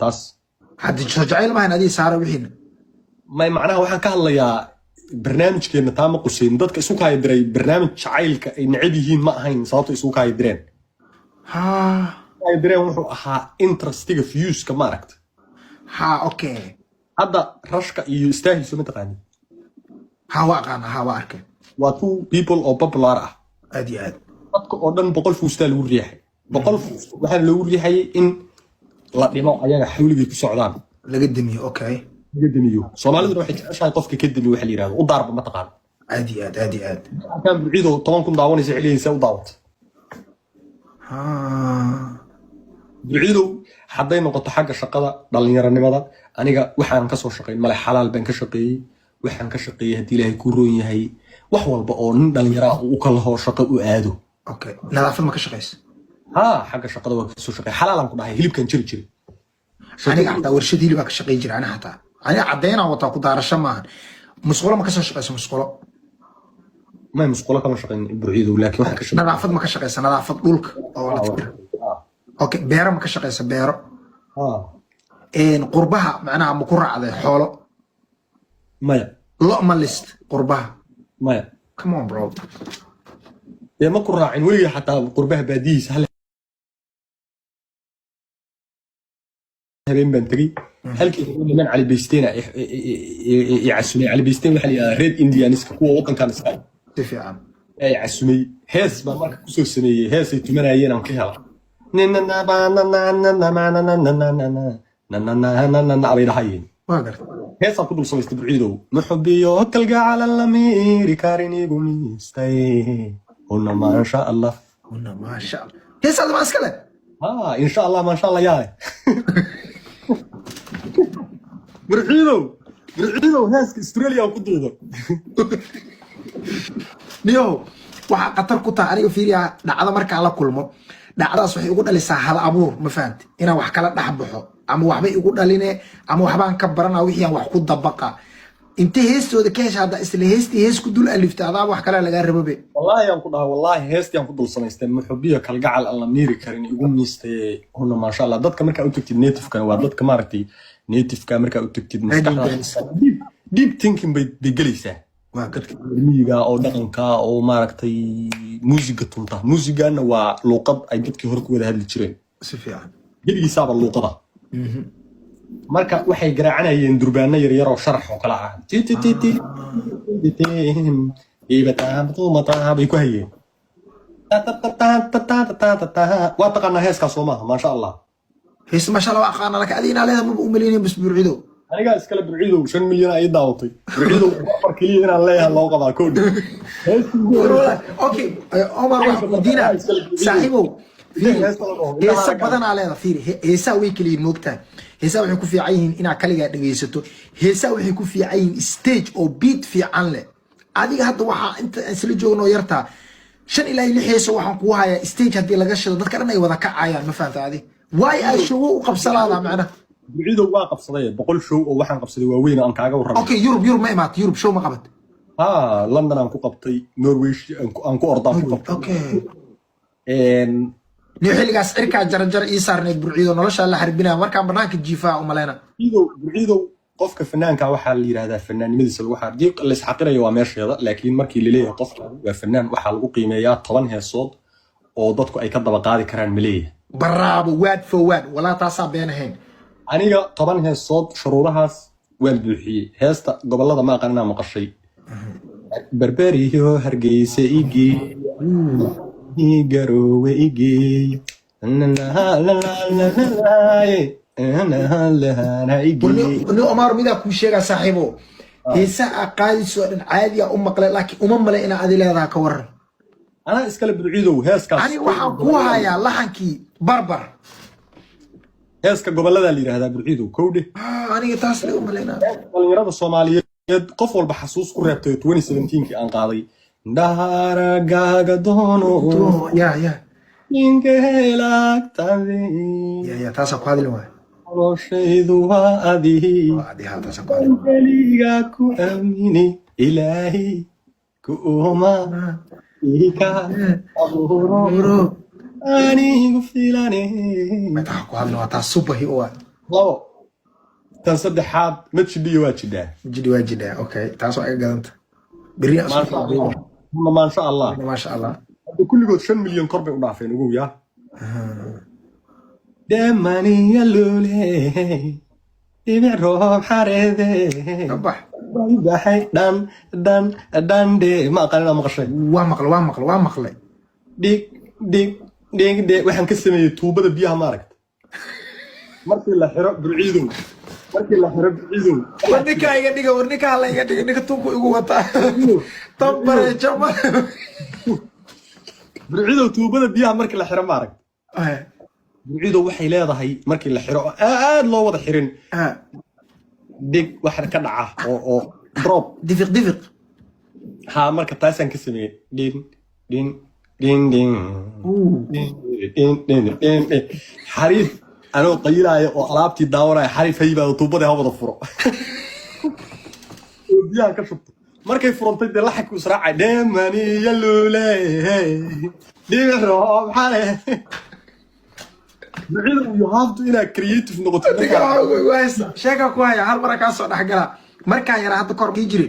تاس حد جعيل ما هنادي سارة وحين ما معناها waxaan ka hadlayaa barnaamijkeena taama quseen dadka isu ka diray barnaamij jacaylka ay nacib yihiin ma ahayn sababta isu ka direen ay direen wuxuu ahaa interestiga views ka maaragta okay hadda rashka iyo istaahiisu ma taqaani waa arkay waa two people oo popular ah aad iyo aad dadka oo dhan 100 fuustaa lagu riixay 100 fuus waxaa lagu riixay in la dhimo ayaga xawligay ku socdaan laga damiyo okay laga damiyo Soomaalidu waxay jeceshahay qofka ka damiyo waxa la yiraahdo u daarba ma taqaan aad iyo aad kan buucido 10 kun daawanaysa xiliyaysa u daawat buucido hadday noqoto xagga shaqada dhalinyaranimada aniga waxaan ka soo shaqeyn male xalaal baan ka shaqeeyay waxaan ka shaqeeyay hadii Ilaahay ku roon yahay wax walba oo nin dhalinyaro uu ka laho shaqo u aado okay nadaafad ma ka shaqeeyso xagga shaqada waa ka soo shaqeey xalaalan ku dhahay hilibkan jiri aniga xataa warshad hilib ka shaqeey jira aniga xataa aniga cadeena wata ku daarasho maahan musqulo ma ka soo shaqeyso musqulo ما مسقولة كمان شقين بعيدو لكن واحد كشقين نظافة ما كشقيس نظافة دولك أو لا تكبر أوكي بيرة ما كشقيس بيرة إن قربها معناها مكرة على حوله مايا لا ما لست قربها مايا كمان برو يا ما كرة عين ولي حتى قربها باديس هل هبين بنتري هل كي يقول من على بيستين يعسوني على بيستين وحلي ريد انديانسك هو وطن كان سكاي تفهم اي عسومي هيس ما marka ku soo sameeyay hees ay tumanayeen aan ka hela ninna abay dhahayn waagar hees ku dul samaystay burciidow muxubiyo kalga ala lamiri karini gumistay qulna ma sha Allah hees hada ma iskale in sha Allah ma sha Allah yaa burciidow heeska Australia ku duudo niyo waxa qatar ku tahay aniga fiiriya dhacdo marka la kulmo dhacdaas waxay ugu dhalisaa hal abuur ma fahanti inaan wax kala dhaxbaxo ama waxba igu dhaline ama waxbaan ka baranaa wixii aan wax ku dabaqa inta heestooda ka hesha isla hees ku dul alifta adaa wax kale laga rababe wallahi aan ku dhahay wallahi heestii aan ku dul samaystay muxubiyo kalgacal aan la miiri karin igu miistay huna ma sha Allah dadka marka u tagtid native kan waa dadka maaragtay native ka marka u tagtid deep thinking bay galaysaa dadka cilmiga oo dhaqanka oo maaragtay muusiga tunta muusigana waa luqad ay dadkii hore ku wada hadli jireen si fiican geligiisaba luqada marka waxay garaacanayeen durbaano yar yar oo sharax oo kala ah bay ku hayeen waa taqaanaa heeskaas oo maaha maasha Allah hees maasha Allah aqaana laka adina leedahay ma u maleeyeen bas burcido aniga iskala burciidow 5 milyan ay daawatay burciidow afar kaliya inaan leeyahay loo qabaa kood okay Omar Dina saaxiibow heesa badan aa leedahay fiiri heesa way kaliya moogtaa heesa waxay ku fiican yihiin inaad kaliya dhageysato heesa waxay ku fiican yihiin stage oo beat fiican leh adiga hadda waxa inta isla joogno yartaa 5 ilaa 6 heesa waxaan ku hayaa stage hadii laga shido dadka dhan ay wada kacayaan ma fahantaa adi way ay show u qabsalaada macna بعيدو واقف صديق بقول شو وحن قبصدي وين أنا كاجا ورا أوكي يوروب ما إمات يوروب شو ما قبض لندن أنكو قبطي نرويج أنكو أرضا أوكي نيوحيل جالس إركع جرجر إيسار نبرعيدو نلاش الله حربنا مركب برنامج الجفاء وملانا بعيدو قفك فنان كواحد اللي هذا فنان مدرسة الواحد ديق اللي سحقنا يوامير هذا لكن مركي اللي ليه قفك وفنان واحد قيميات طبعا هي الصوت وضدكو أي كذا بقاعد كران مليه برافو واد فواد ولا تصاب بينهن aniga 10 heesood shuruudahaas waan buuxiyay heesta gobolada ma aqaanina maqashay barbariyo hargeysa igi garowe igi ولو أمر ميدا كوشيغا صاحبه هيسا قاعد سؤال عادي مقلة لكن ملا إنا عادي لهذا كور أنا إسكال بالعيدو هيسكا أنا وحبوها يا لحنكي بربر heeska gobolada la yiraahdo burciido kowde aniga taas la u maleynaa dhalinyarada Soomaaliyeed qof walba xasuus ku reebtay 2017 aan qaaday ndaharagaaga doono ya inka helaagtade ya taas ku hadli waay noloshaydu waa adihi taas ku hadli kaliga ku aamini ilaahi ku uma ika aburo أني قفلاني ما تحكوا هذا نوع تعصبه هو لو تنصدحات ما تشدي واجده جدي واجد اوكي تاسو اي قدنت بري ما شاء الله ما شاء الله ما شاء الله كل قد 5 مليون قرب ودافين ugu ya دماني يلولي يبرو حريده صباح بحي دان دي ما قالنا مقشي waa maqlay ديك waxaan ka sameeyay tuubada biyaha ma aragtay markii la xiro burciidow warnika la iga dhiga ninka tuubku igu wataa tambare jama burciidow tuubada biyaha markii la xiro ma aragtay burciidow waxay leedahay markii la xiro aad loo wada xirin dig waxa ka dhaca oo drop difiq ha marka taasaan ka sameeyay din xariif anoo qaylaayo oo alaabtii daawanaya xariif haybaado tuubada hawada furo biyaha ka shubto markay furantay dee laxagku israacay dheemani yaluule dhimiroob xale you have to inaa creative noqoto sheeka ku haya hal mara kaa soo dhexgala markaa yara hadda kor kii jiri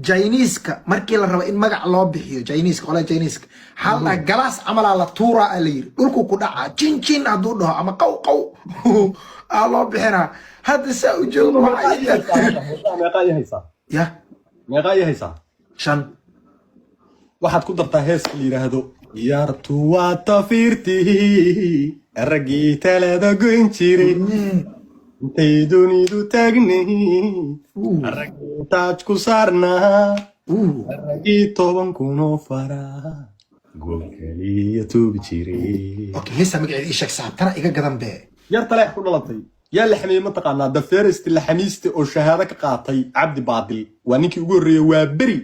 Chinese-ka markii la rabo in magac loo bixiyo Chinese-ka qolada Chinese-ka hal galaas amala la tuura la yiri dhulku ku dhaca chin haduu dhaho ama qaw loo bixina hadda saa u jeedo meeqa haysaa shan waxaad ku dartaa heeska la yiraahdo yartu waa tafiirtii ragii talada goyn jiray intay dunidu taagnay ragii taaj ku saarnaa ragii 10 kun oo faraa goob kaliya tuubi jiray okay heesa magaceeda sheeg saabtana iga gadan be yar taleex ku dhalatay yaa la xameeyay ma taqaanaa the first la xamiiste oo shahaado ka qaatay cabdi baadil waa ninkii ugu horeeyay waa beri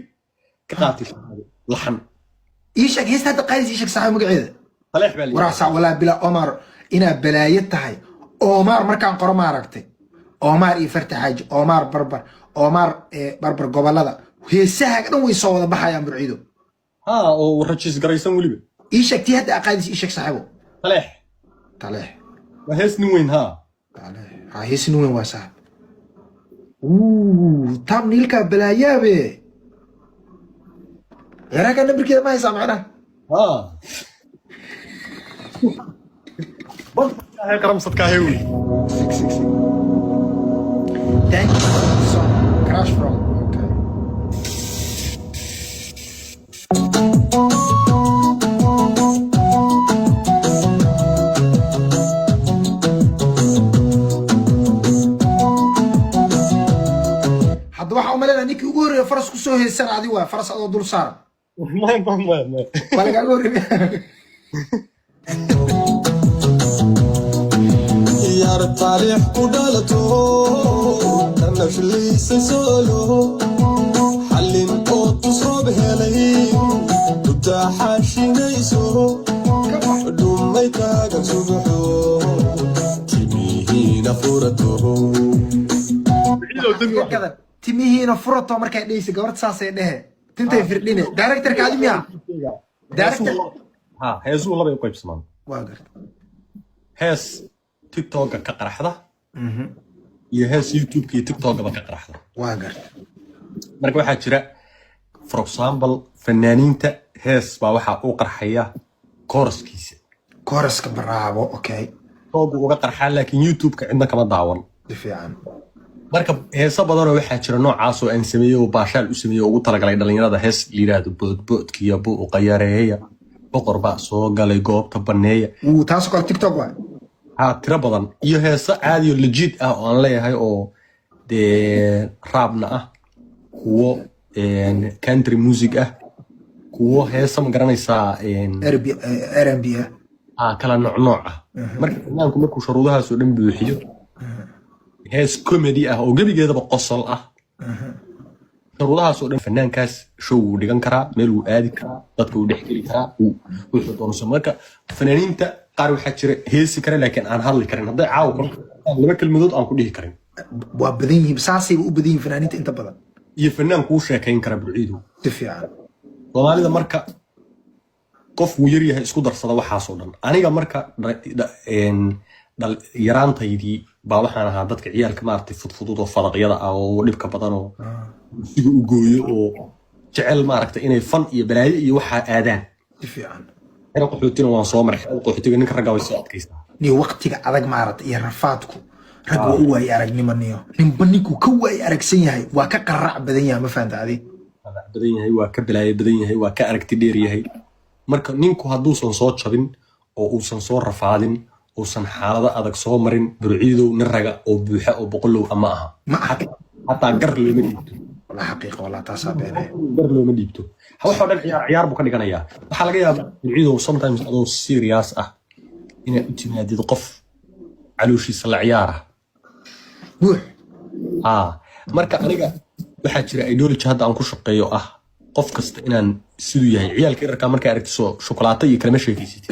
ka qaatay shahaado laxan sheeg heesa hadda qaadis sheeg saxay magaceeda taleex baa waraasa wala bila Omar ina balaayo tahay Omar markaan qoro ma aragtay Omar iyo Fartaaj Omar barbar gobolada heesaha dhan way soo wada baxayaan burciido oo rajis garaysan waliba sheegtay hadda qaadis sheeg saxabo taleex waa hees nin weyn hees nin weyn waa sax tam nilka balaayabe yaraaka nabarkeeda ma haysaa macna هاي قرمصة كاهوي Thank you so crash from okay hadda waxa u maleynaa ninkii ugu horeeyay faras ku soo heesan adi waa faras adoo dul saaran ما walaga ugu horeeyay taariikh ku dhalato kana filaysa solo xallin oo tusroob helay dutaxashinayso dhumay taagan subaxo timihiina furato markay dhaysa gabadh saasay dhehe tintay firdhine director-ka adi miya director heesuu laba u qaybsamaan waa garta hees TikTok ka qaraxda iyo hees YouTube iyo TikTok ba ka qaraxda waa garta marka waxa jira for example fanaaniinta hees baa waxa uu qarxaya kooraska bravo okay TikTok uga qarxa laakiin YouTube ka cidna kama daawan fiican marka heesa badan oo waxa jira noocaas oo aan sameeyo baashaal u sameeyo ugu talagalay dhalinyarada hees liiraado boodkiya buu u qayareeya boqor ba soo galay goobta baneeya taas oo TikTok waa tira badan iyo heesa caadi oo legit ah oo aan leeyahay oo de raabna ah kuwo country music ah kuwo heesa ma garanaysaa R&B kala nooc ah marka fanaanku markuu shuruudahaas oo dhan buuxiyo hees comedy ah oo gabigeedaba qosol ah shuruudahaas oo dhan fanaankaas show uu dhigan karaa meel uu aadi karaa dadka uu dhex geli karaa wuxuu doonayso marka fanaaniinta qaar waxa jira heesi kara laakiin aan hadli karin haday caaw laba kelmadood aan ku dhihi karin waa badan yihiin saasay u badan yihiin fanaaniinta inta badan iyo fanaanku uu sheekayn kara burciidu fiican Soomaalida marka qof uu yar yahay isku darsada waxaas oo dhan aniga marka yaraantaydii baa waxaan ahaa dadka ciyaalka maaragtay fudfudud oo fadaqyada ah oo dhibka badan oo siga u gooyo oo jecel maaragtay inay fan iyo balaayo iyo waxaa aadaan si fiican xero qaxootina waan soo maray qaxootiga ninka ragga way soo adkaystaa ni waqtiga adag maaragtay iyo rafaadku rag waa u waayay aragnimo niyo ninba ninkuu ka waayay aragsan yahay waa ka qaraac badan yahay ma fahanta adi badan yahay waa ka balaayo badan yahay waa ka aragti dheer yahay marka ninku hadduusan soo jabin oo uusan soo rafaadin uusan xaalado adag soo marin burciidow nin raga oo buuxa oo boqolow ama aha hataa gar looma dhiibto wala xaqiiqa wala taasaa beenay gar looma dhiibto waxoo dhan ciyaar buu ka dhiganayaa waxaa laga yaabaa burciidow sometimes adoo serious ah inaad u timaadid qof calooshiisa la ciyaara buux marka aniga waxaa jira ideology hadda aan ku shaqeeyo ah qof kasta inaan siduu yahay ciyaalka irarkaa markaa aragtiso shukulaato iyo kalama sheekeysatid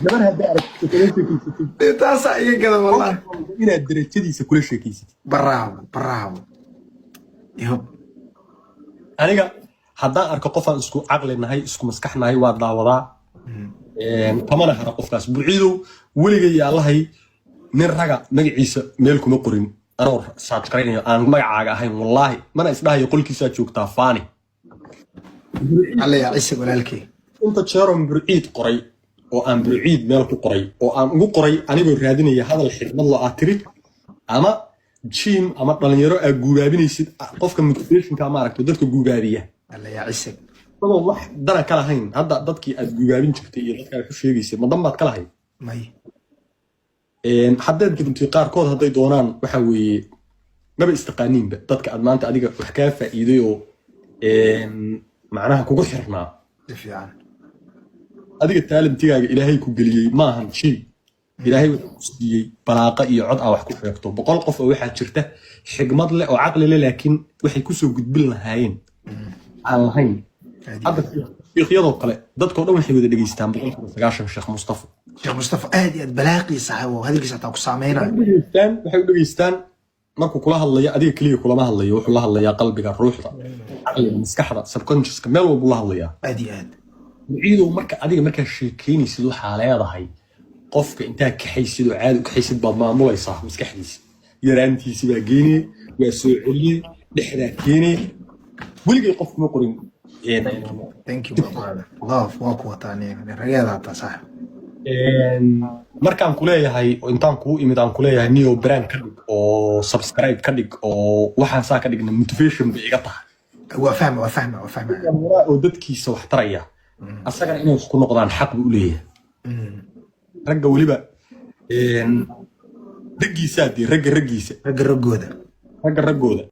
gabar hadda aragtiso kalama sheekeysatid taasaa iga gada wallahi inaad darajadiisa kula sheekeysatid bravo yob aniga haddaan arko qofaan isku caqli nahay isku maskax nahay waa daawadaa kamana hara qofkaas burciidow weligay allahay nin raga magaciisa meel kuma qorin anoo saaj qaraynayo aan magacaaga ahayn wallaahi mana isdhahayo qolkiisaa joogtaa faani alla yaa ciise walaalkay inta jeeroon burciid qoray oo aan burciid meel ku qoray oo aan ugu qoray anigoo raadinaya hadal xikmad lo aad tiri ama jiim ama dhalinyaro aad guubaabinaysid qofka motivationka maaragto dadka guubaabiya alla yaa ciise adoo wax dana ka lahayn hadda dadkii aad guubaabin jirtay iyo dadka aad ku sheegaysay ma dan baad ka lahayd may haddaad gudubtay qaarkood hadday doonaan waxa weeye maba istaqaaniinba dadka aad maanta adiga wax kaa faa'iiday oo macnaha kugu xirnaa si fiican adiga taalantigaaga ilaahay ku geliyey maahan jiib ilaahay wuxuu ku siiyey balaaqa iyo cod aa wax ku sheegto 100 qof oo waxaa jirta xigmad leh oo caqli leh laakiin waxay kusoo gudbin lahaayeen aan lahayn hadda fiiqyadoo kale dadkoo dhan waxay wada dhegeystaan 190 sheekh mustafa sheekh mustafa aad iyo aad balaaqii saaxiibo hadalkiisa taa ku saameynaa waxay u dhegeystaan markuu kula hadlayo adiga kaliya kulama hadlayo wuxuu la hadlayaa qalbiga ruuxda caqliga maskaxda subconsciouska meel walbuu la hadlayaa aad iyo aad ciidow marka adiga markaa sheekeynaysid waxaa leedahay qofka intaa kaxaysid oo caadi u kaxaysid baad maamulaysaa maskaxdiisa yaraantiisi baa geenee waa soo celiyey dhexdaa keenee weligay qof kuma qorin thank you brother love waa ku wataaniga rageeda hataa saaxiib markaan kuleeyahay intaan kuu imid aan kuleeyahay neo brand ka dhig oo subscribe ka dhig oo waxaan saa ka dhigna motivation bay iga tahay waa fahma oo dadkiisa wax taraya asagana inay wax ku noqdaan xaq buu u leeyahay ragga weliba raggiisaa dee ragga raggooda